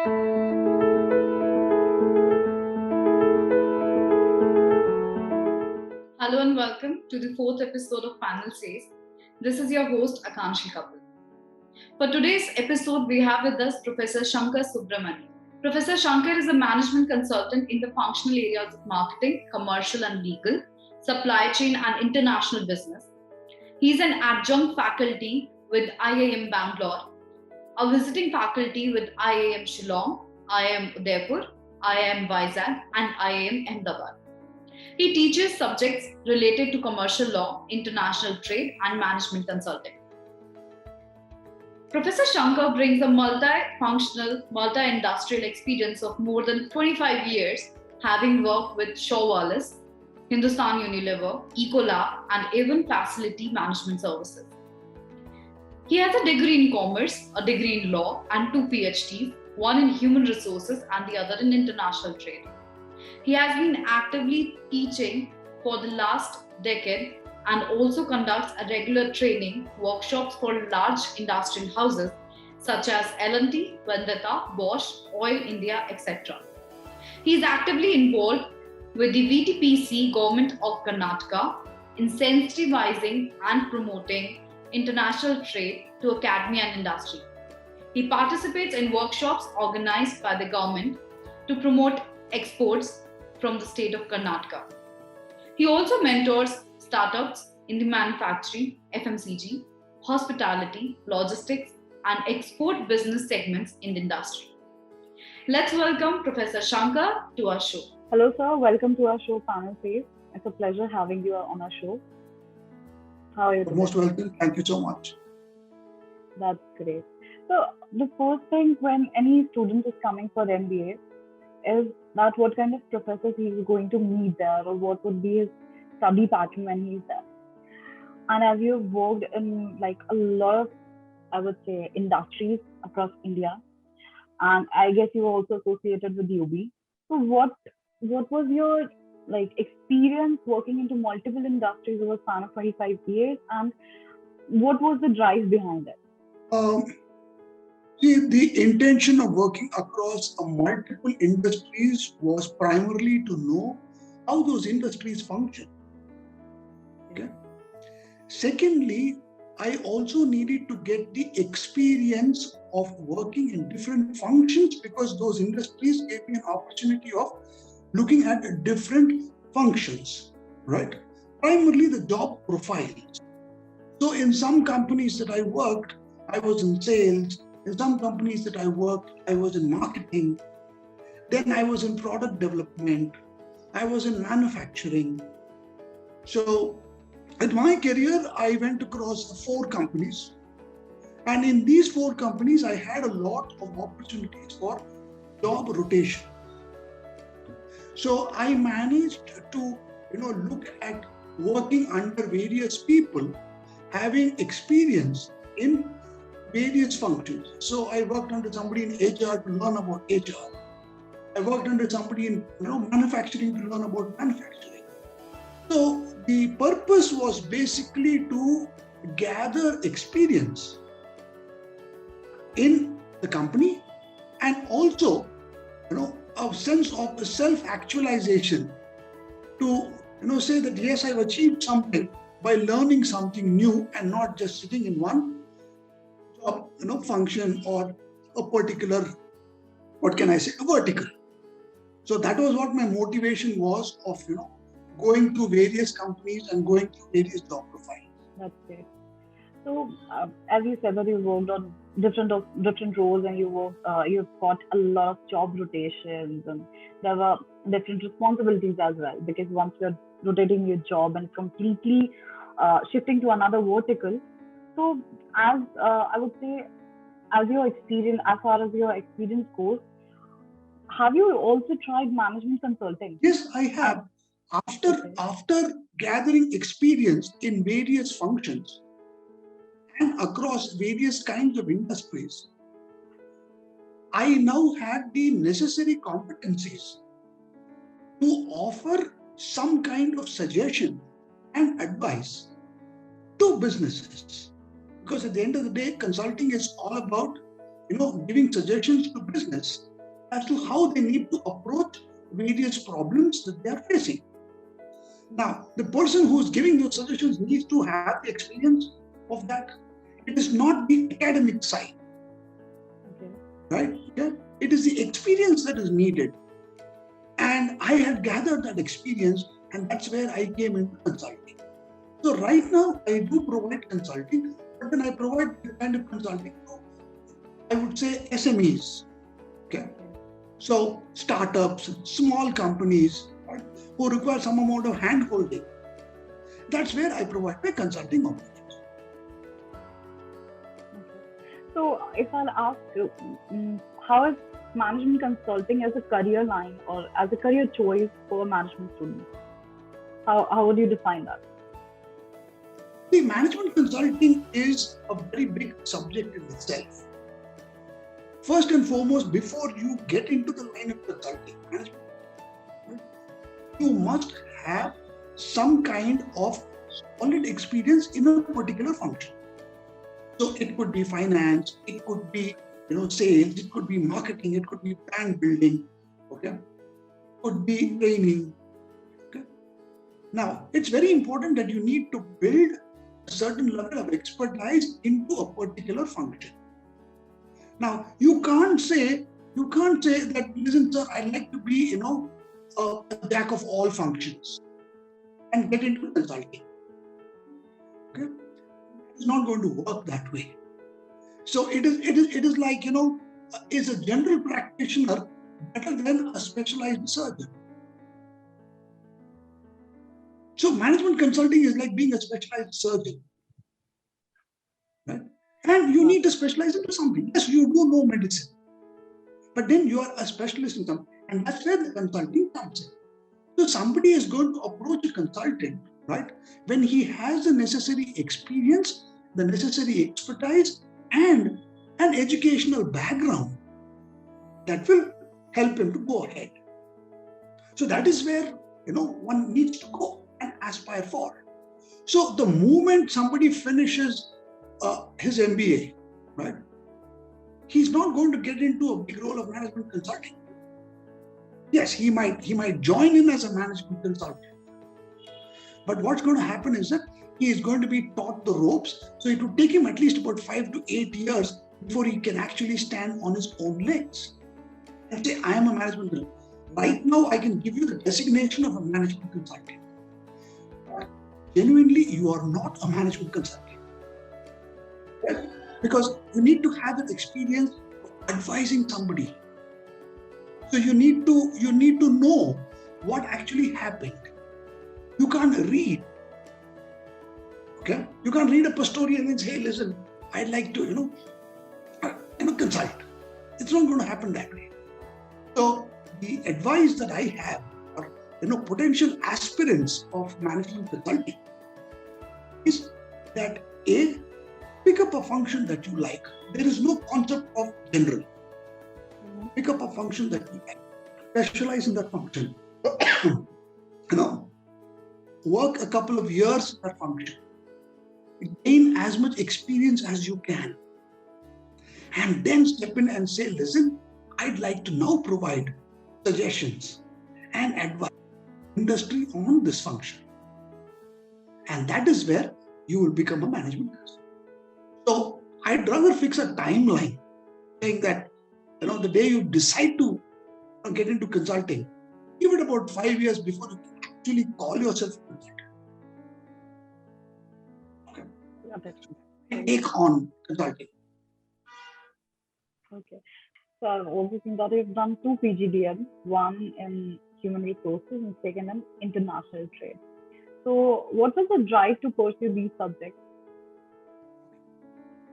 Hello and welcome to the fourth episode of Panel Says. This is your host, Akanshi Kapil. For today's episode, we have with us Professor Shankar Subramoney. Professor Shankar is a management consultant in the functional areas of marketing, commercial and legal, supply chain and international business. He is an adjunct faculty with IIM Bangalore, a visiting faculty with IIM Shillong, IIM Udaipur, IIM Vizag and IIM Ahmedabad. He teaches subjects related to commercial law, international trade, and management consulting. Professor Shankar brings a multi-functional, multi-industrial experience of more than 25 years, having worked with Shaw Wallace, Hindustan Unilever, Ecolab, and even Facility Management Services. He has a degree in commerce, a degree in law, and 2 PhDs, one in human resources and the other in international trade. He has been actively teaching for the last decade and also conducts a regular training workshops for large industrial houses such as L&T, Vendetta, Bosch, Oil India, etc. He is actively involved with the VTPC Government of Karnataka in sensitizing and promoting international trade to academia and industry. He participates in workshops organized by the government to promote exports from the state of Karnataka. He also mentors startups in the manufacturing, FMCG, hospitality, logistics, and export business segments in the industry. Let's welcome Professor Shankar to our show. Hello, sir. Welcome to our show, Panel Says. It's a pleasure having you on our show. How are you doing? Most welcome. Thank you so much. That's great. So, the first thing when any student is coming for MBA is that what kind of professors he is going to meet there, or what would be his study pattern when he's there. And as you've worked in like a lot of, I would say, industries across India, and I guess you were also associated with UB. So what was your like experience working into multiple industries over a span of 25 years, and what was the drive behind it? The intention of working across multiple industries was primarily to know how those industries function. Okay. Secondly, I also needed to get the experience of working in different functions because those industries gave me an opportunity of looking at different functions, right? Primarily the job profiles. So in some companies that I worked, I was in sales. In some companies that I worked, I was in marketing. Then I was in product development. I was in manufacturing. So in my career, I went across 4 companies. And in these 4 companies, I had a lot of opportunities for job rotation. So I managed to, look at working under various people, having experience in various functions. So I worked under somebody in HR to learn about HR. I worked under somebody in manufacturing to learn about manufacturing. So the purpose was basically to gather experience in the company and also a sense of self-actualization to say that yes, I've achieved something by learning something new and not just sitting in one function or a particular, a vertical. So that was what my motivation was of, going to various companies and going through various job profiles. That's great. So as you said that you worked on different roles and you've got a lot of job rotations and there were different responsibilities as well, because once you're rotating your job and completely shifting to another vertical. So as I would say, as far as your experience goes, have you also tried management consulting? Yes, I have. After gathering experience in various functions and across various kinds of industries, I now had the necessary competencies to offer some kind of suggestion and advice to businesses. Because at the end of the day, consulting is all about, giving suggestions to business as to how they need to approach various problems that they are facing. Now, the person who is giving those suggestions needs to have the experience of that. It is not the academic side, right? Yeah? It is the experience that is needed. And I had gathered that experience, and that's where I came into consulting. So right now, I do provide consulting, but then I provide the kind of consulting to, I would say, SMEs. Okay. So startups, small companies, right, who require some amount of hand-holding. That's where I provide my consulting opportunities. So if I'll ask you, how is management consulting as a career line or as a career choice for management students? How would you define that? See, management consulting is a very big subject in itself. First and foremost, before you get into the line of consulting management, you must have some kind of solid experience in a particular function. So it could be finance, it could be sales, it could be marketing, it could be brand building, okay, it could be training. Okay. Now, it's very important that you need to build a certain level of expertise into a particular function. Now, you can't say that, listen, sir, I'd like to be, a jack of all functions and get into consulting. Okay, it's not going to work that way. So it is like, is a general practitioner better than a specialized surgeon? So management consulting is like being a specialized surgeon, right? And you need to specialize into something. Yes, you do know medicine, but then you are a specialist in something, and that's where the consulting comes in. So somebody is going to approach a consultant, right, when he has the necessary experience, the necessary expertise, and an educational background that will help him to go ahead. So that is where one needs to go and aspire for. So the moment somebody finishes his MBA, right, he's not going to get into a big role of management consulting. Yes, he might join in as a management consultant, but what's going to happen is that he is going to be taught the ropes. So it would take him at least about 5 to 8 years before he can actually stand on his own legs and say, I am a management consultant. Right now, I can give you the designation of a management consultant. Genuinely, you are not a management consultant. Right? Because you need to have an experience of advising somebody. So you need to know what actually happened. You can't read. Okay? You can't read a story and then say, hey, listen, I'd like to, consult. It's not going to happen that way. So the advice that I have for, potential aspirants of management consulting is that A, pick up a function that you like. There is no concept of general. Pick up a function that you like. Specialize in that function. Work a couple of years in that function. Gain as much experience as you can. And then step in and say, listen, I'd like to now provide suggestions and advice to industry on this function. And that is where you will become a management consultant. So I'd rather fix a timeline saying that, the day you decide to get into consulting, give it about 5 years before you can actually call yourself a consultant. Okay. Take on consulting. Okay. So I've also seen that you've done 2 PGDMs, one in human resources and second in international trade. So what was the drive to pursue these subjects?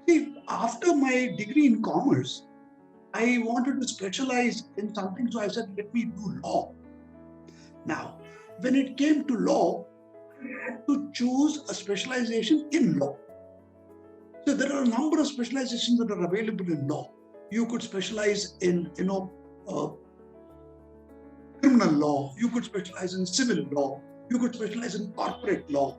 See, after my degree in commerce, I wanted to specialize in something, so I said, let me do law. Now, when it came to law, I had to choose a specialization in law. So there are a number of specializations that are available in law. You could specialize in, criminal law. You could specialize in civil law. You could specialize in corporate law.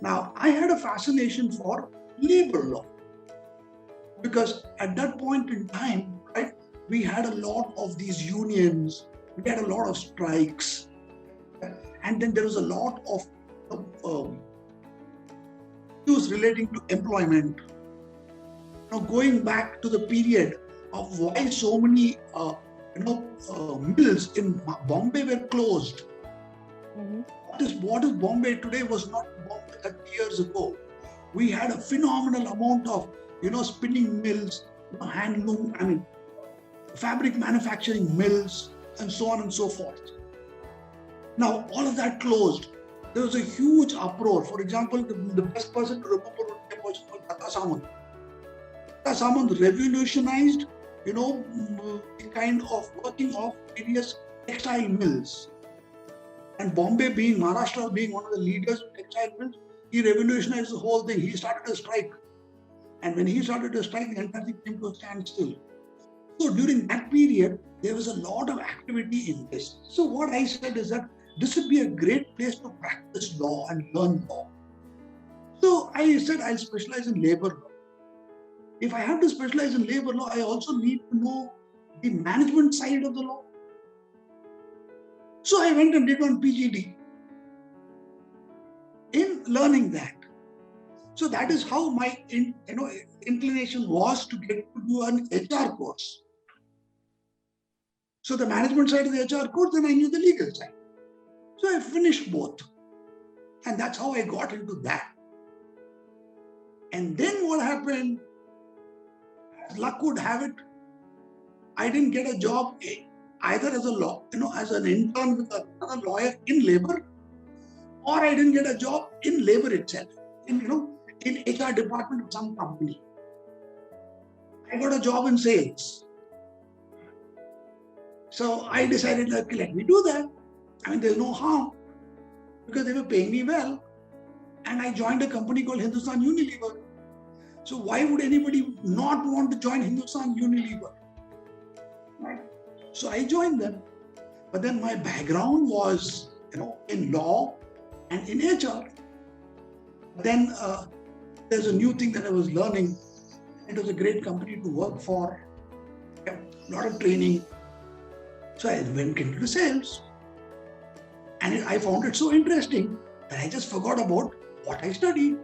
Now, I had a fascination for labor law because at that point in time, right, we had a lot of these unions, we had a lot of strikes, and then there was a lot of issues relating to employment. Now, going back to the period of why so many mills in Bombay were closed. What is Bombay today was not Bombay 30 years ago. We had a phenomenal amount of spinning mills, handloom, fabric manufacturing mills, and so on and so forth. Now, all of that closed. There was a huge uproar. For example, the best person to remember would be a person called Tata Samant. Tata Samant revolutionized, the kind of working of various textile mills. And Maharashtra being one of the leaders of textile mills, he revolutionized the whole thing. He started a strike. And when he started a strike, the entire thing came to a standstill. So during that period, there was a lot of activity in this. So what I said is that this would be a great place to practice law and learn law. So I said I'll specialize in labor law. If I have to specialize in labor law, I also need to know the management side of the law. So I went and did one PGD in learning that. So that is how my inclination was to get to do an HR course. So the management side of the HR course, then I knew the legal side. So I finished both. And that's how I got into that. And then what happened, as luck would have it, I didn't get a job either as as an intern with another lawyer in labor, or I didn't get a job in labor itself, in HR department of some company. I got a job in sales. So I decided, okay, let me do that. There's no harm because they were paying me well. And I joined a company called Hindustan Unilever. So why would anybody not want to join Hindustan Unilever? Right? So I joined them. But then my background was, in law and in HR. Then there's a new thing that I was learning. It was a great company to work for. A lot of training. So I went into sales. And I found it so interesting that I just forgot about what I studied.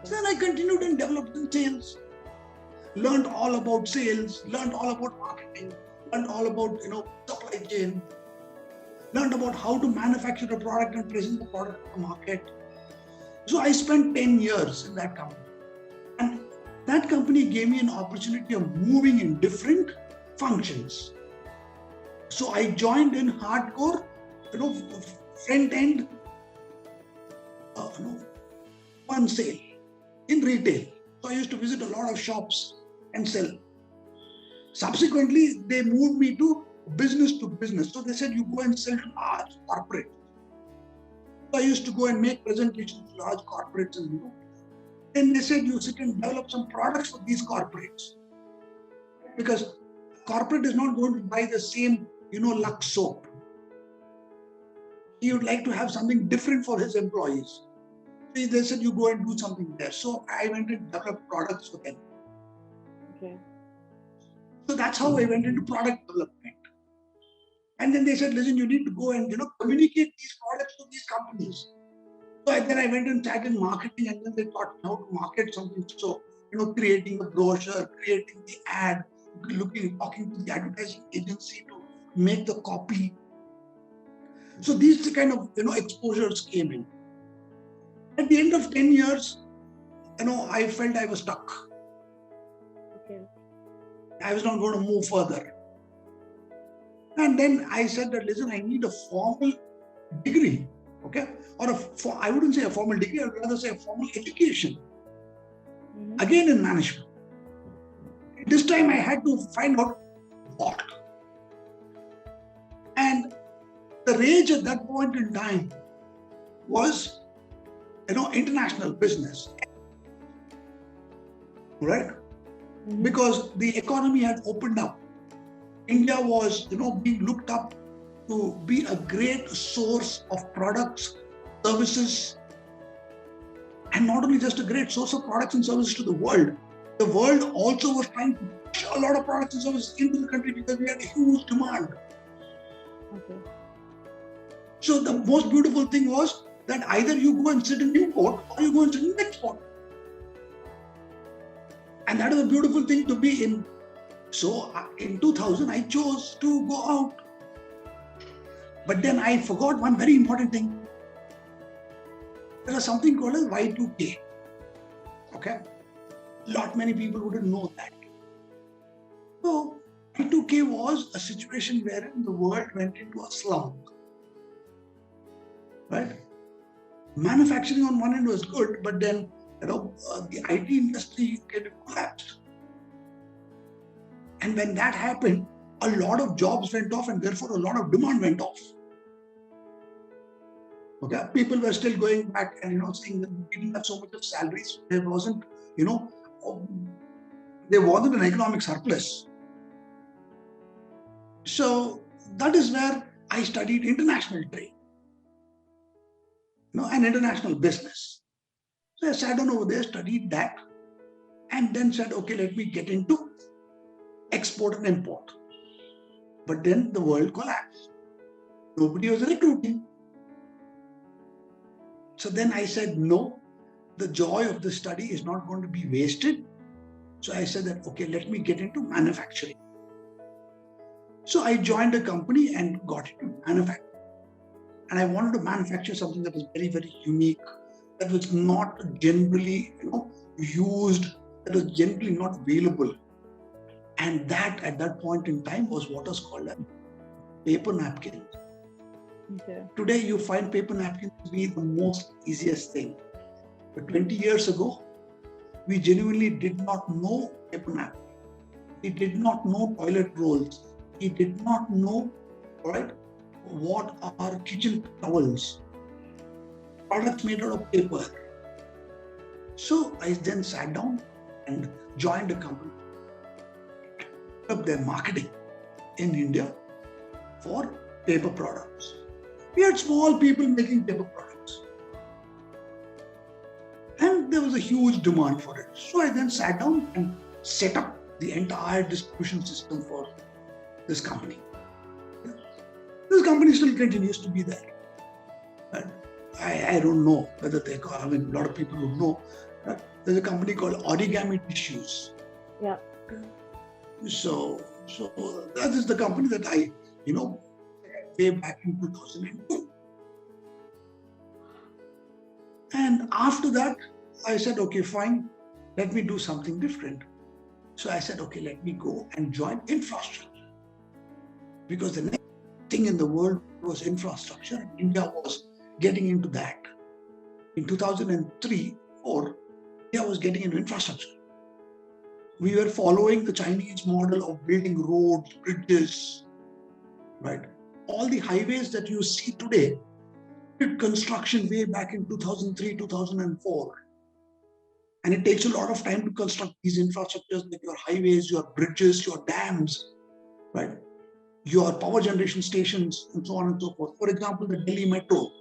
So then I continued and developed in sales. Learned all about sales, learned all about marketing, learned all about supply chain, learned about how to manufacture a product and present the product to the market. So I spent 10 years in that company. And that company gave me an opportunity of moving in different functions. So I joined in hardcore, front end, one sale in retail. So I used to visit a lot of shops and sell. Subsequently, they moved me to business to business. So they said, you go and sell to large corporates. So I used to go and make presentations to large corporates. And then they said, you sit and develop some products for these corporates. Because corporate is not going to buy the same, Lux soap. He would like to have something different for his employees. So they said, you go and do something there. So I went and developed products for them. Okay. So that's how I went into product development. And then they said, listen, you need to go and, communicate these products to these companies. So then I went and started marketing, and then they taught me how to market something. So, creating a brochure, creating the ad, talking to the advertising agency to make the copy. So these kind of, exposures came in. At the end of 10 years, I felt I was stuck. Okay. I was not going to move further. And then I said that, listen, I need a formal degree, okay? Or I wouldn't say a formal degree, I would rather say a formal education. Again in management. This time I had to find out what. And the rage at that point in time was, international business, right? Because the economy had opened up. India was, being looked up to be a great source of products, services, and not only just a great source of products and services to the world, the world also was trying to push a lot of products and services into the country because we had a huge demand. Okay. So the most beautiful thing was that either you go and sit in import or you go and sit in export. And that is a beautiful thing to be in. So in 2000, I chose to go out. But then I forgot one very important thing. There is something called as Y2K. Okay? Many people wouldn't know that. So Y2K was a situation wherein the world went into a slump. Right? Manufacturing on one end was good, but then the IT industry kind of collapsed. And when that happened, a lot of jobs went off and therefore a lot of demand went off. Okay, people were still going back and saying that we didn't have so much of salaries. There wasn't, there wasn't an economic surplus. So that is where I studied international trade, and international business. So I sat down over there, studied that, and then said, okay, let me get into export and import. But then the world collapsed. Nobody was recruiting. So then I said, no, the joy of the study is not going to be wasted. So I said that, okay, let me get into manufacturing. So I joined a company and got into manufacturing. And I wanted to manufacture something that was very, very unique, that was not generally used, that was generally not available. And that at that point in time was what was called a paper napkin. Okay. Today you find paper napkins to be the most easiest thing. But 20 years ago, we genuinely did not know paper napkin. We did not know toilet rolls. We did not know, what are kitchen towels, products made out of paper. So I then sat down and joined a company, up their marketing in India for paper products. We had small people making paper products. And there was a huge demand for it. So I then sat down and set up the entire distribution system for this company. This company still continues to be there. And I don't know whether a lot of people would know. There's a company called Origami Tissues. Yeah. So that is the company that I, way back in 2002. And after that, I said, okay, fine, let me do something different. So I said, okay, let me go and join infrastructure. Because the next thing in the world was infrastructure, and India was getting into that. In 2003-04, India was getting into infrastructure. We were following the Chinese model of building roads, bridges, right? All the highways that you see today did construction way back in 2003, 2004. And it takes a lot of time to construct these infrastructures like your highways, your bridges, your dams, right? Your power generation stations, and so on and so forth. For example, the Delhi Metro,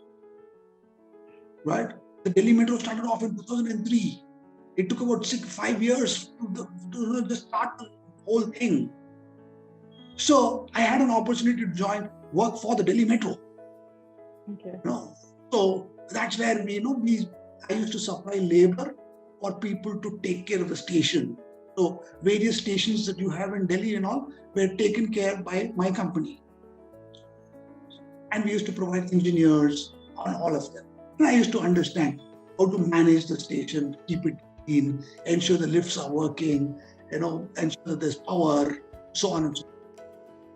right? The Delhi Metro started off in 2003. It took about 5 years to just start the whole thing. So I had an opportunity to work for the Delhi Metro. Okay. So that's where I used to supply labor for people to take care of the station. So various stations that you have in Delhi and all were taken care by my company. And we used to provide engineers on all of them. And I used to understand how to manage the station, keep it clean, ensure the lifts are working, ensure that there's power, so on and so forth.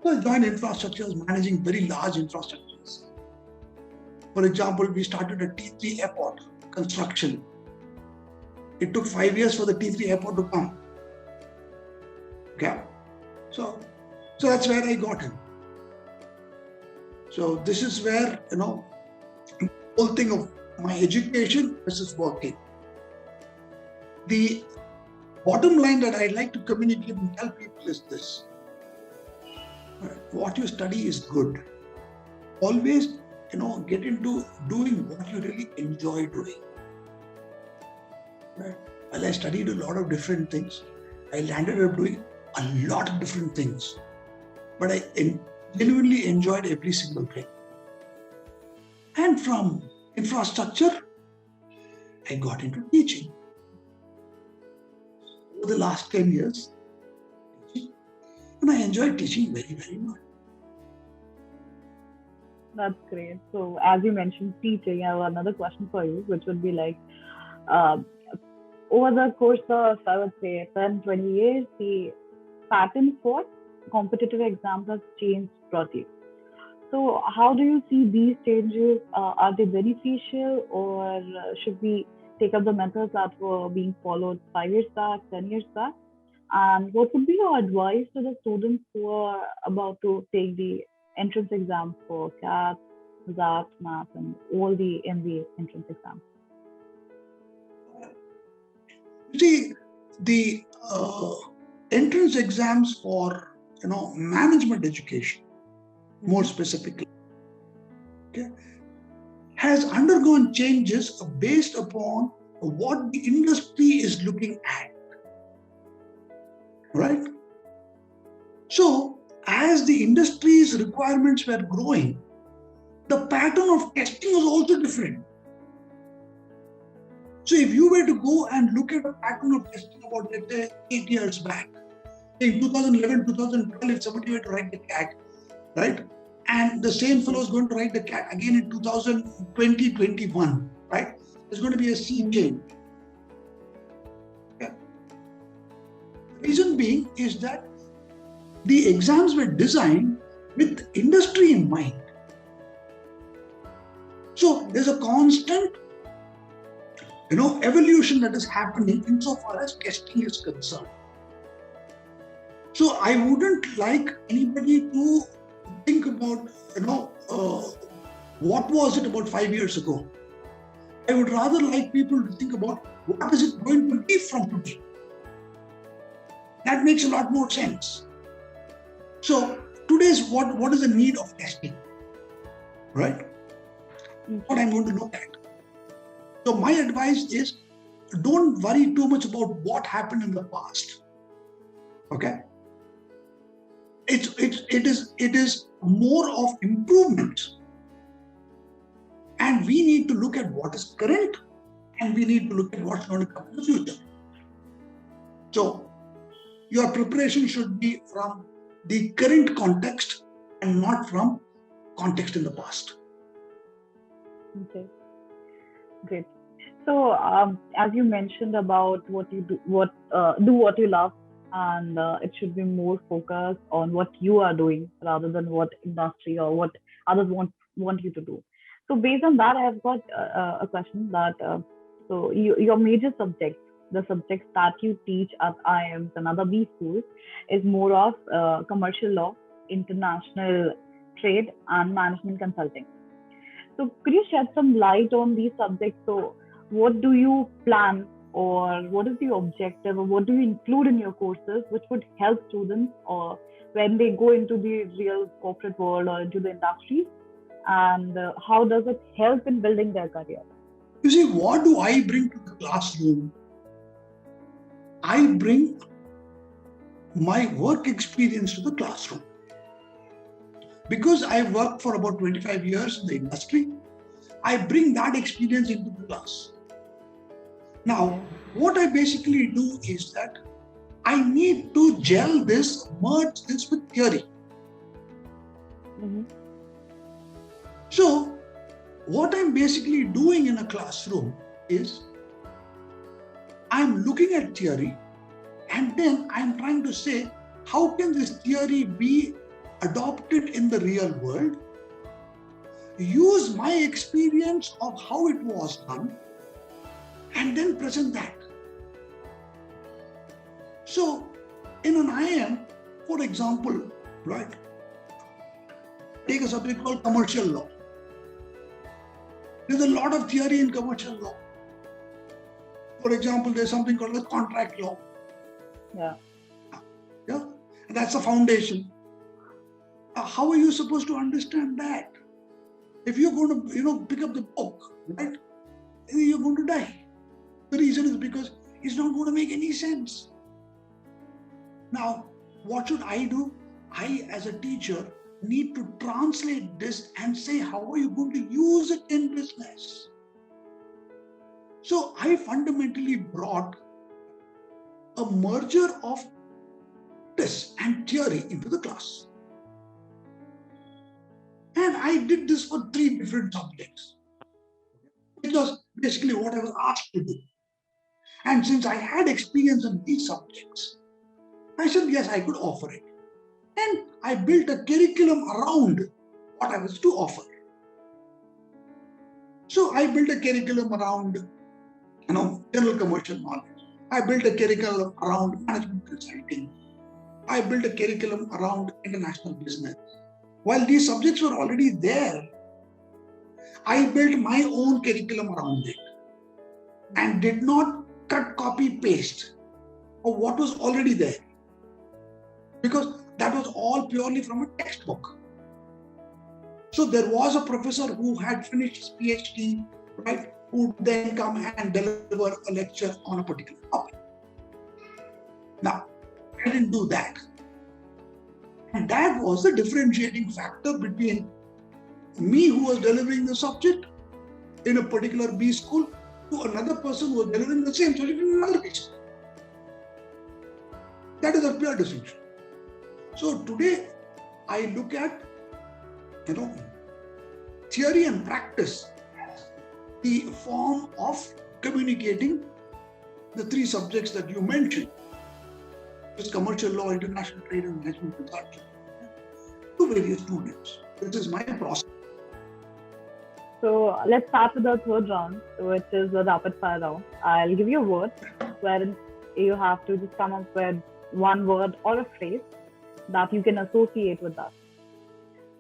So I joined infrastructures, managing very large infrastructures. For example, we started a T3 airport construction. It took 5 years for the T3 airport to come. Okay. So that's where I got in. So this is where, the whole thing of my education versus working. The bottom line that I'd like to communicate and tell people is this. What you study is good. Always, get into doing what you really enjoy doing. Right? While I studied a lot of different things, I landed up doing a lot of different things. But I genuinely enjoyed every single thing. And from infrastructure, I got into teaching. Over the last 10 years, and I enjoy teaching very, very much. That's great. So as you mentioned teaching, I have another question for you, which would be like, over the course of, I would say, 10, 20 years, the pattern for competitive exams has changed broadly. So how do you see these changes? Are they beneficial, or should we take up the methods that were being followed 5 years back, 10 years back? And what would be your advice to the students who are about to take the entrance exam for CAT, ZAT, Math, and all the MBA entrance exams? You see, the entrance exams for management education, more specifically, has undergone changes based upon what the industry is looking at. Right? So, as the industry's requirements were growing, the pattern of testing was also different. So, if you were to go and look at a pattern of testing about, let's say, 8 years back, in 2011, 2012, if somebody were to write the CAT, right? And the same fellow is going to write the CAT again in 2020, 21, right? There's going to be a sea change. Reason being is that the exams were designed with industry in mind. So there's a constant, evolution that is happening insofar as testing is concerned. So I wouldn't like anybody to think about, what was it about 5 years ago? I would rather like people to think about what is it going to be from today. That makes a lot more sense. So today's what is the need of testing, right? What I'm going to look at. So my advice is, don't worry too much about what happened in the past. Okay? It is more of improvement. And we need to look at what is current, and we need to look at what's going to come in the future. So your preparation should be from the current context and not from context in the past. Okay, great. So as you mentioned about what you do, do what you love, and it should be more focused on what you are doing rather than what industry or what others want you to do. So based on that, I have got a question that so your major subjects, the subjects that you teach at IIMs and other B schools, is more of commercial law, international trade, and management consulting. So could you shed some light on these subjects? So what do you plan, or what is the objective, or what do you include in your courses which would help students or when they go into the real corporate world or into the industry, and how does it help in building their career? You see, what do I bring to the classroom? I bring my work experience to the classroom. Because I worked for about 25 years in the industry, I bring that experience into the class. Now, what I basically do is that I need to gel this, merge this with theory. So, what I'm basically doing in a classroom is I'm looking at theory, and then I'm trying to say, how can this theory be adopted in the real world? Use my experience of how it was done, and then present that. So, in an IIM, for example, right, take a subject called commercial law. There's a lot of theory in commercial law. For example, there's something called the contract law. Yeah. And that's the foundation. How are you supposed to understand that? If you're going to, pick up the book, right, you're going to die. The reason is because is not going to make any sense. Now, what should I do? I, as a teacher, need to translate this and say, how are you going to use it in business? So I fundamentally brought a merger of practice and theory into the class. And I did this for 3 different subjects. It was basically what I was asked to do. And since I had experience in these subjects, I said, yes, I could offer it. And I built a curriculum around what I was to offer. So I built a curriculum around, general commercial knowledge. I built a curriculum around management consulting. I built a curriculum around international business. While these subjects were already there, I built my own curriculum around it and did not cut, copy, paste of what was already there. Because that was all purely from a textbook. So there was a professor who had finished his PhD, right, who would then come and deliver a lecture on a particular topic. Now, I didn't do that. And that was the differentiating factor between me, who was delivering the subject in a particular B school, to another person who was delivering the same subject in another B school. That is a pure distinction. So today, I look at, theory and practice as the form of communicating the 3 subjects that you mentioned, which is commercial law, international trade, and management consulting, to various students. This is my process. So let's start with the third round, which is the rapid fire round. I'll give you a word wherein you have to just come up with one word or a phrase that you can associate with that.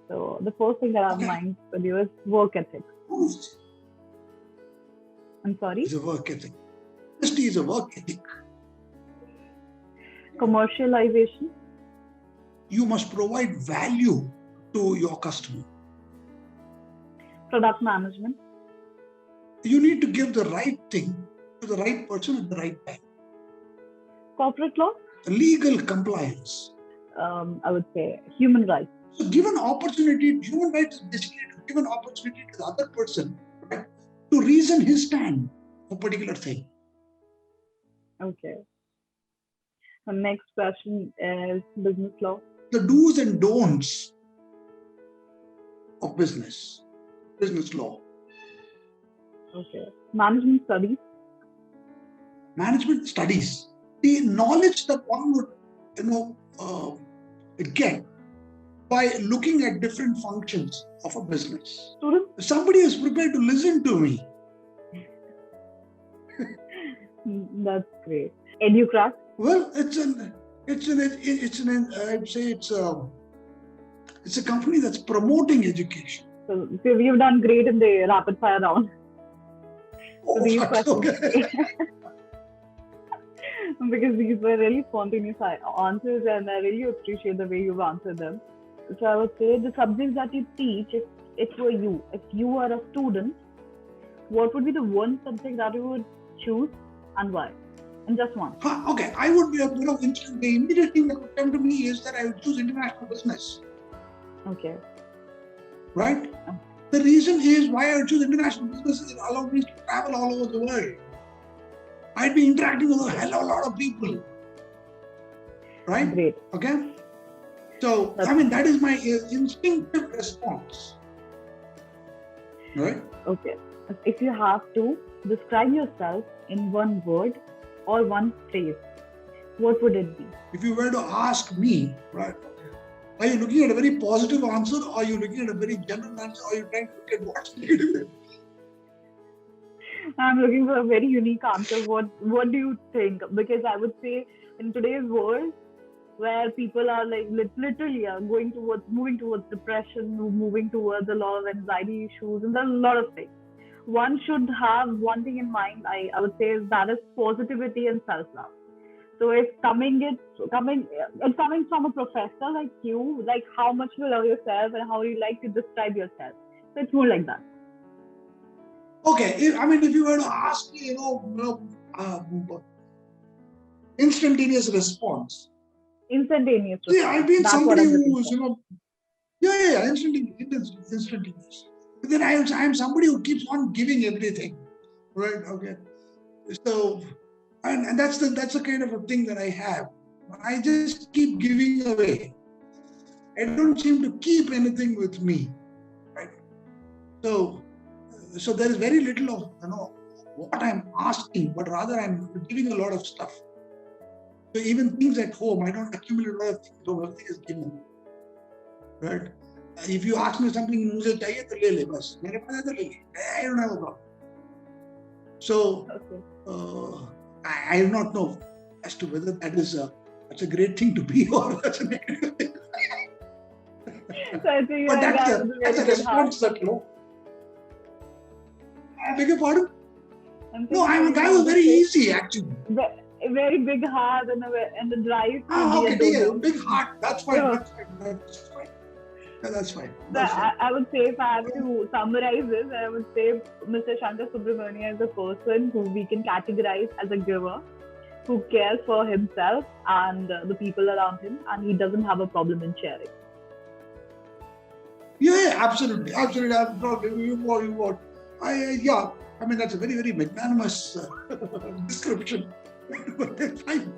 So the first thing that I have in mind with you is work ethic. I'm sorry? It's a work ethic. Honesty is a work ethic. Commercialization. You must provide value to your customer. Product management. You need to give the right thing to the right person at the right time. Corporate law. Legal compliance. I would say human rights. So given opportunity, human rights is basically to give an opportunity to the other person, right, to reason his stand for a particular thing. Okay. The next question is business law. The do's and don'ts of business law. Okay. Management studies. Management studies. The knowledge that one would, get by looking at different functions of a business. Students. Somebody is prepared to listen to me. That's great. EduCrack. Well, it's a company that's promoting education. So we've done great in the rapid fire round. So these questions, because these were really spontaneous answers, and I really appreciate the way you've answered them. So I would say the subjects that you teach, if it were you, if you were a student, what would be the one subject that you would choose and why? And just one. Okay, I would be, the immediate thing that would come to me is that I would choose international business. Okay. Right? Okay. The reason is why I would choose international business is it allows me to travel all over the world. I'd be interacting with a hell of a lot of people. Right? Great. Okay? So, that is my instinctive response. Right? Okay. If you have to describe yourself in one word or one phrase, what would it be? If you were to ask me, right, are you looking at a very positive answer, or are you looking at a very general answer, or are you trying to look at what's negative? I'm looking for a very unique answer. What do you think? Because I would say in today's world, where people are like literally moving towards depression, moving towards a lot of anxiety issues, and there's a lot of things. One should have one thing in mind, I would say, is that is positivity and self-love. So it's coming from a professor like you, like how much you love yourself and how you like to describe yourself. So it's more like that. Okay, if you were to ask me, instantaneous response. Instantaneous See, response. I've been That's somebody what I'm looking who's, for. instantaneous. But then I am somebody who keeps on giving everything, right? Okay. So, and that's the kind of a thing that I have. I just keep giving away. I don't seem to keep anything with me, right? So there is very little of what I'm asking, but rather I'm giving a lot of stuff. So even things at home, I don't accumulate a lot of things. So everything is given, right? If you ask me something, मुझे चाहिए तो ले ले बस. मेरे पास है तो ले ले. I don't have a problem. So I do not know as to whether that's a great thing to be or that's a negative thing. So I think But that's a response that I beg your pardon? No, I'm a guy who's very easy actually. A very big heart and a drive. Okay, big heart. That's fine. That's fine. That's fine. I would say, if I have to summarize this, I would say Mr. Shankar Subramoney is a person who we can categorize as a giver, who cares for himself and the people around him, and he doesn't have a problem in sharing. Yeah, absolutely. I'm talking you what. I mean, that's a very, very magnanimous description. But that's fine.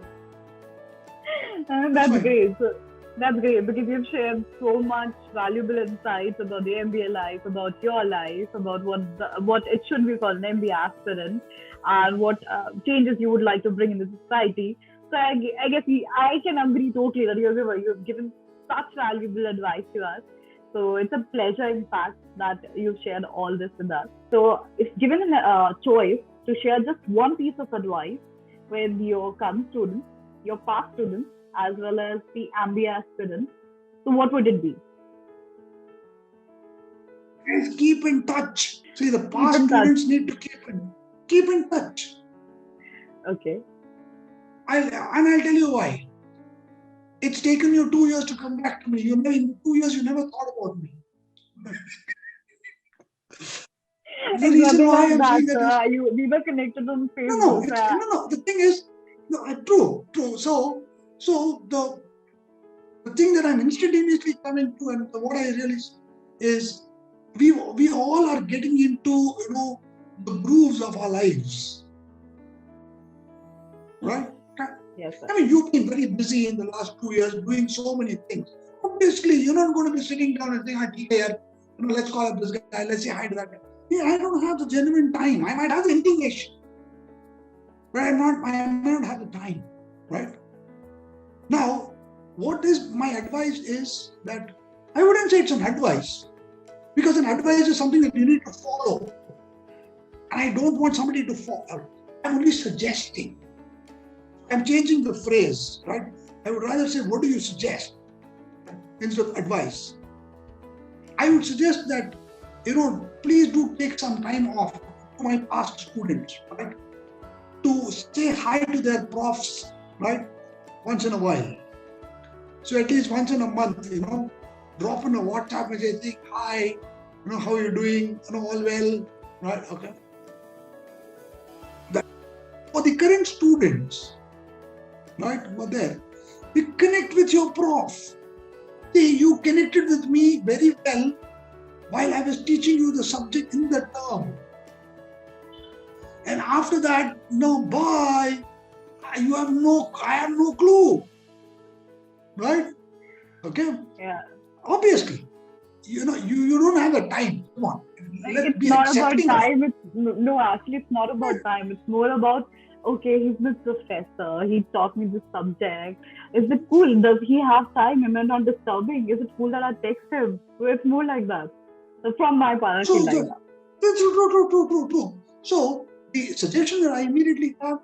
That's great. So, that's great because you've shared so much valuable insights about the MBA life, about your life, about what it should be called an MBA aspirant, and what changes you would like to bring in the society. So I guess I can agree totally that you've given such valuable advice to us. So it's a pleasure, in fact, that you've shared all this with us. So if given a choice to share just one piece of advice with your current students, your past students, as well as the MBA aspirants, so what would it be? Please keep in touch. See, the past students need to keep in touch. Okay. I'll tell you why. It's taken you 2 years to come back to me. In 2 years, you never thought about me. The reason why I'm saying that is... we were connected on Facebook. No. The thing is, true. So the thing that I'm instantaneously coming to, and what I realize is, we all are getting into the grooves of our lives, right? Yes, sir. I mean, you've been very busy in the last 2 years doing so many things. Obviously, you're not going to be sitting down and saying, let's call up this guy, let's say hi to that guy. Yeah, I don't have the genuine time. I might have the inclination, but I may not have the time, right? Now, what is my advice is that I wouldn't say it's an advice, because an advice is something that you need to follow. And I don't want somebody to follow. I'm only suggesting. I'm changing the phrase, right? I would rather say, what do you suggest instead of advice? I would suggest that, please do take some time off to my past students, right? To say hi to their profs, right? Once in a while. So at least once in a month, drop in a WhatsApp message, say, hi, how are you doing? All well, right? Okay. For the current students, right, over there, you connect with your prof. See, you connected with me very well while I was teaching you the subject in the term. And after that, bye. I have no clue. Right? Okay? Yeah. Obviously. You don't have the time. Come on. It's not about time. Actually, it's not about time. It's more about, okay, he's the professor. He taught me this subject. Is it cool? Does he have time? Am I not disturbing? Is it cool that I text him? So it's more like that. So from my part, I feel like that. That's true. So the suggestion that I immediately have,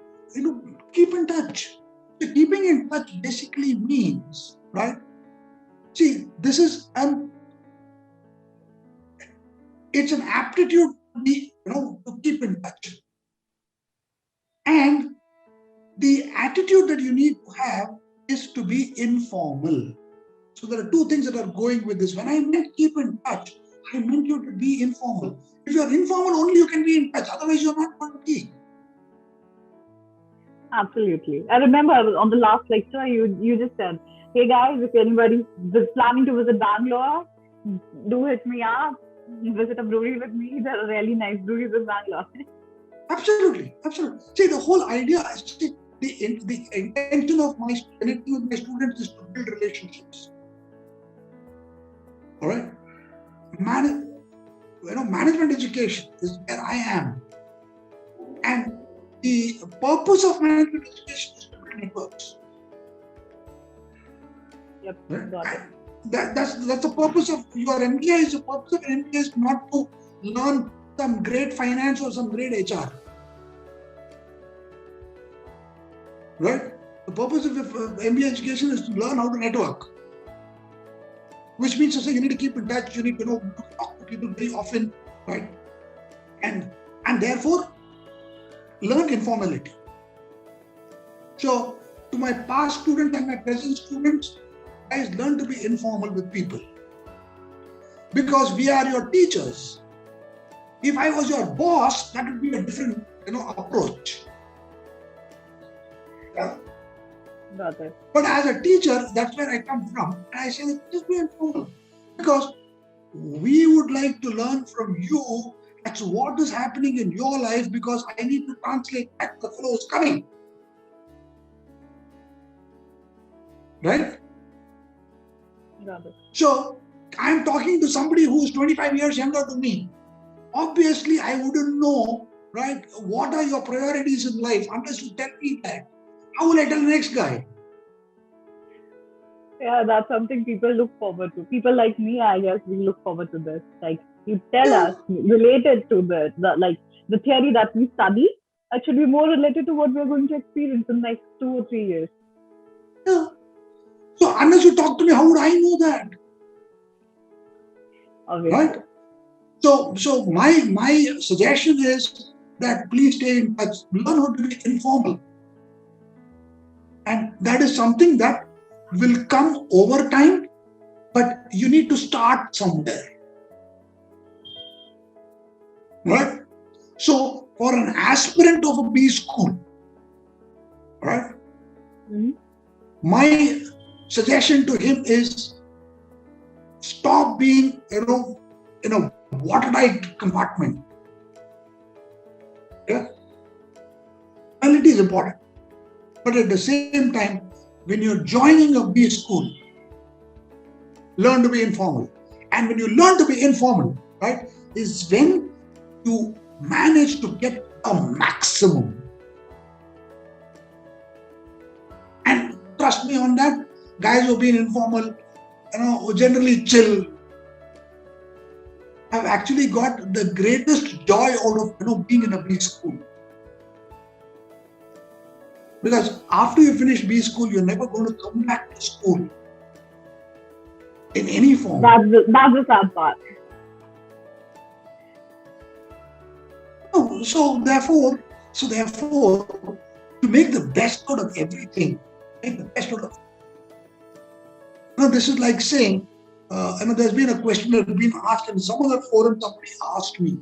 keep in touch. So keeping in touch basically means, right? See, this is it's an aptitude to keep in touch. And the attitude that you need to have is to be informal. So there are two things that are going with this. When I meant keep in touch, I meant you to be informal. If you are informal, only you can be in touch. Otherwise, you're not going to be. Absolutely. I remember on the last lecture, you just said, "Hey guys, if anybody is planning to visit Bangalore, do hit me up. Visit a brewery with me. There are really nice breweries in Bangalore." Absolutely, absolutely. See, the whole idea, the intention of my connecting with my students is to build relationships. All right, management education is where I am, and the purpose of management education is to build networks. Yep, Right? got it. That's the purpose of your MBA. The purpose of MBA is not to learn some great finance or some great HR. Right? The purpose of MBA education is to learn how to network. Which means to say you need to keep in touch, you need to talk to people very often, right? And therefore learn informality. So to my past students and my present students, guys, learn to be informal with people. Because we are your teachers. If I was your boss, that would be a different, approach. Yeah. Got it. But as a teacher, that's where I come from. And I say, just be informal. Because we would like to learn from you as to what is happening in your life, because I need to translate that the fellow is coming. Right? Got it. So I'm talking to somebody who is 25 years younger than me. Obviously, I wouldn't know, right, what are your priorities in life unless you tell me that. How will I tell the next guy? Yeah, that's something people look forward to. People like me, I guess, we look forward to this. Like, you tell us related to the theory that we study, it should be more related to what we're going to experience in the next 2 or 3 years. Yeah. So unless you talk to me, how would I know that? Obviously. Right? So my suggestion is that please stay in touch. Learn how to be informal. And that is something that will come over time, but you need to start somewhere. Right? So for an aspirant of a B school, right? Mm-hmm. My suggestion to him is stop being, in a watertight compartment. Yeah. Well, it is important. But at the same time, when you're joining a B school, learn to be informal. And when you learn to be informal, right, is when you manage to get a maximum. And trust me on that, guys who've been informal, who generally chill, have actually got the greatest joy out of being in a B school. Because after you finish B school, you're never going to come back to school in any form. That's the sad part. No, so therefore, to make the best out of everything, make the best out of. This is like saying, there's been a question that has been asked in some other forum. Somebody asked me,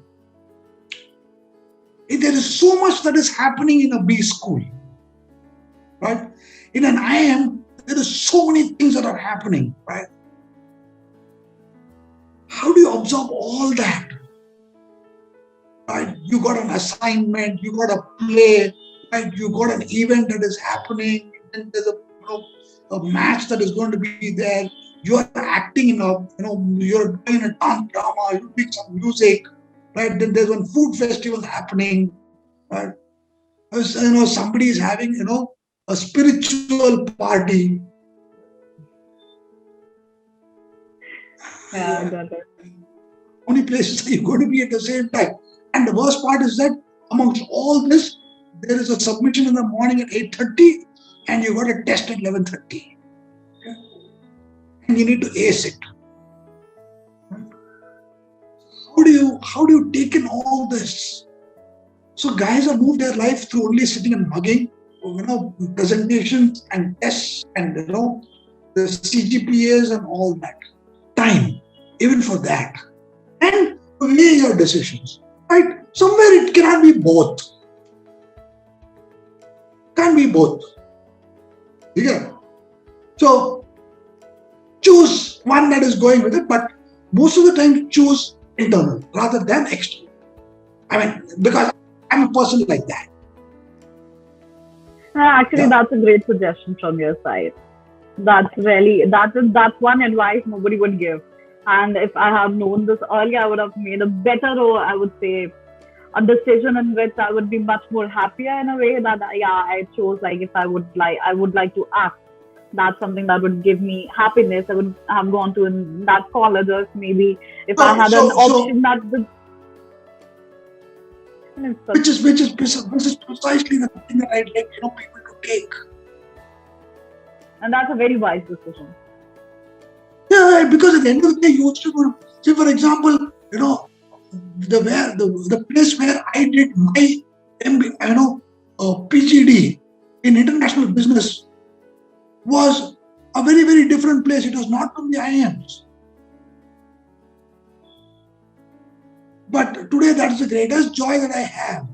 if there is so much that is happening in a B school, right? In an IIM, there is so many things that are happening, right? How do you absorb all that? Right? You got an assignment, you got a play, right? You got an event that is happening, and there's a match that is going to be there. You are acting in you're doing a dance drama, you're doing some music, right? Then there's one food festival happening, right? Somebody is having, a spiritual party. Yeah, I got it. How many places are you going to be at the same time? And the worst part is that amongst all this, there is a submission in the morning at 8:30 and you got a test at 11:30. And you need to ace it. How do you take in all this? So guys have moved their life through only sitting and mugging, presentations and tests and the CGPAs and all that. Time, even for that. And to weigh your decisions. Right? Somewhere it cannot be both. Can't be both. Yeah. So choose one that is going with it, but most of the time choose internal rather than external. I mean, because I'm a person like that. Actually, that's a great suggestion from your side. That's one advice nobody would give. And if I have known this earlier, I would have made a better, or I would say, a decision in which I would be much more happier in a way that I chose, like, if I would like to act. That's something that would give me happiness. I would have gone to that college, or maybe if I had an option that would. Which is precisely the thing that I'd like people to take. And that's a very wise decision. Yeah, because at the end of the day, you still, say, for example, the place where I did my MBA, PGD in international business was a very, very different place. It was not from the IIMs. But today, that is the greatest joy that I have.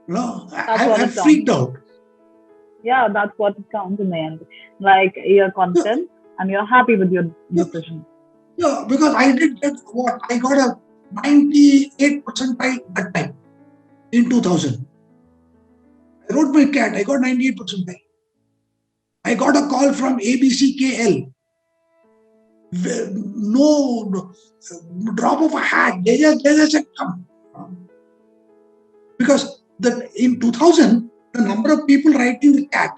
I freaked out. Yeah, that's what it counts in the end. Like, you're content and you're happy with your decision. Yeah, because I did get what? I got a 98 percentile that time in 2000. I wrote my CAT, I got 98 percentile. I got a call from ABCKL. No drop of a hat. They just said, come. Because in 2000, the number of people writing the CAT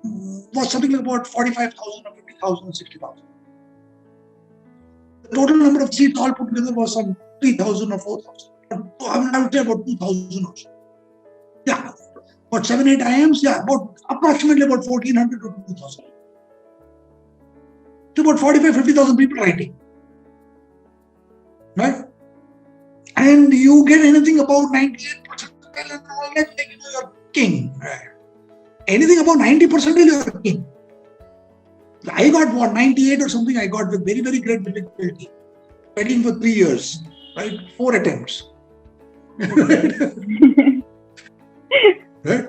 was something like about 45,000 or 50,000 or 60,000. The total number of seats all put together was some 3,000 or 4,000. I would say about 2,000 or so. Yeah, about 7-8 IIMs, approximately about 1,400 to 2,000. So about 45,000-50,000 people writing. Right? And you get anything about 98% and all that, you're king. Right? Anything about 90%, you're king. I got 98 or something, I got with very, very great difficulty. Studying for 3 years, right? 4 attempts. Right?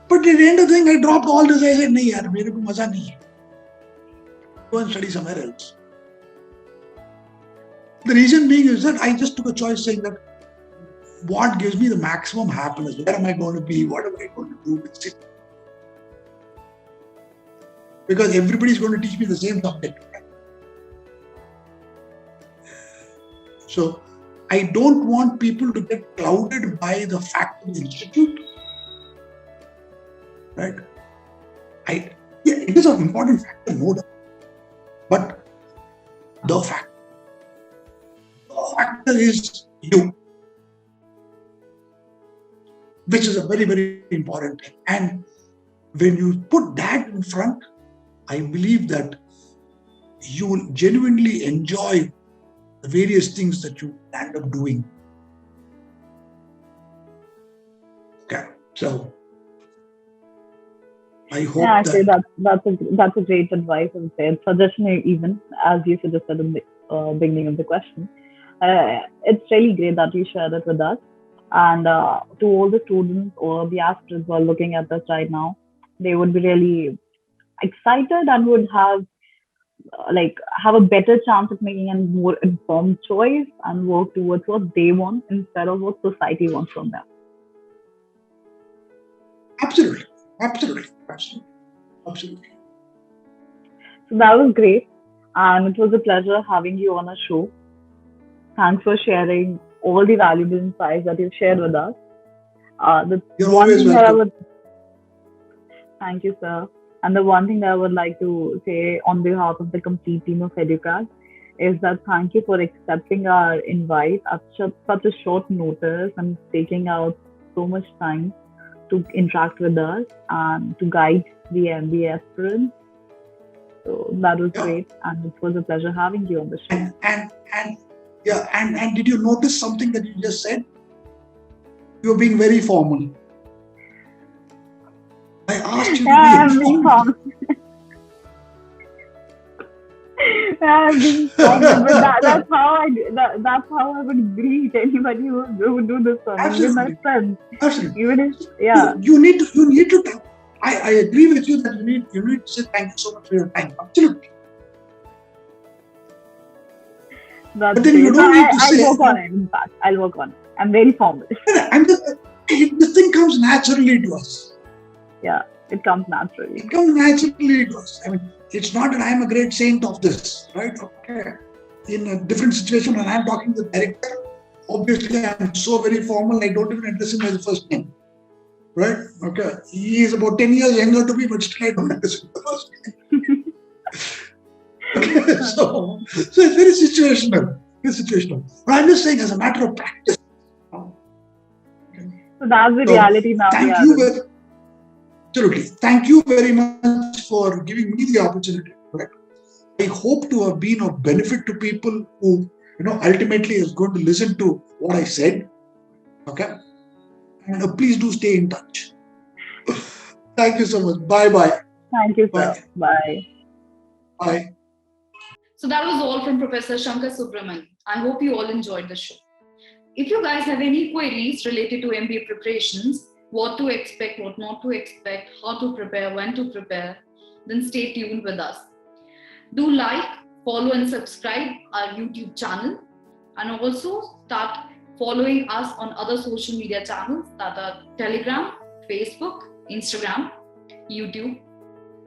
But at the end of the thing, I dropped all this. I said, nahi yaar, mere ko maza nahi hai. Go and study somewhere else. The reason being is that I just took a choice saying that what gives me the maximum happiness? Where am I going to be? What am I going to do with it? Because everybody is going to teach me the same subject. So I don't want people to get clouded by the fact of the institute. Right? It is an important factor, no doubt. But the factor is you, which is a very, very important thing. And when you put that in front, I believe that you will genuinely enjoy the various things that you end up doing. Okay, so I hope that's a great advice, I would say. Suggestion even, as you suggested in the beginning of the question. It's really great that you shared it with us. And to all the students or the aspirants who are looking at this right now, they would be really excited and would have a better chance of making a more informed choice and work towards what they want instead of what society wants from them. Absolutely. So that was great. And it was a pleasure having you on our show. Thanks for sharing all the valuable insights that you've shared with us. You're always welcome. Thank you, sir. And the one thing that I would like to say on behalf of the complete team of EduCrack is that thank you for accepting our invite at such a short notice and taking out so much time to interact with us and to guide the MBA aspirants. So that was great, and it was a pleasure having you on the show. And did you notice something that you just said? You're being very formal. I asked you to be informal. I'm being formal, but that's how I would greet anybody who would do this for me. Even my friends. Absolutely. Even if, yeah. You need to. I agree with you that you need to say thank you so much for your time. Absolutely. That's but then you don't need to say. I'll work on it. In fact, I'll work on it. I'm very formal. And this thing comes naturally to us. Yeah, it comes naturally. It comes naturally to us. I mean, it's not that I'm a great saint of this, right? Okay. In a different situation, when I'm talking to the director, obviously I'm so very formal, I don't even address him by the first name. Right? Okay. He is about 10 years younger to me, but still I don't address him by the first name. Okay. So it's very situational. But I'm just saying, as a matter of practice. So that's the reality now. Absolutely. Thank you very much for giving me the opportunity. Right? I hope to have been of benefit to people who, ultimately is going to listen to what I said. Okay. And please do stay in touch. Thank you so much. Bye-bye. Thank you, sir. Bye. Bye. So that was all from Professor Shankar Subramoney. I hope you all enjoyed the show. If you guys have any queries related to MBA preparations, what to expect, what not to expect, how to prepare, when to prepare, then stay tuned with us. Do like, follow and subscribe our YouTube channel, and also start following us on other social media channels that are Telegram, Facebook, Instagram, YouTube.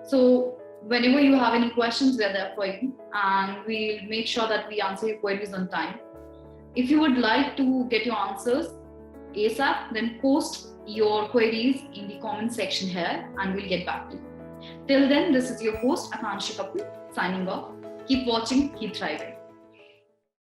So whenever you have any questions, we are there for you, and we'll make sure that we answer your queries on time. If you would like to get your answers ASAP, then post your queries in the comment section here and we'll get back to you. Till then, this is your host, Akanshi Kapoor, signing off. Keep watching, keep thriving.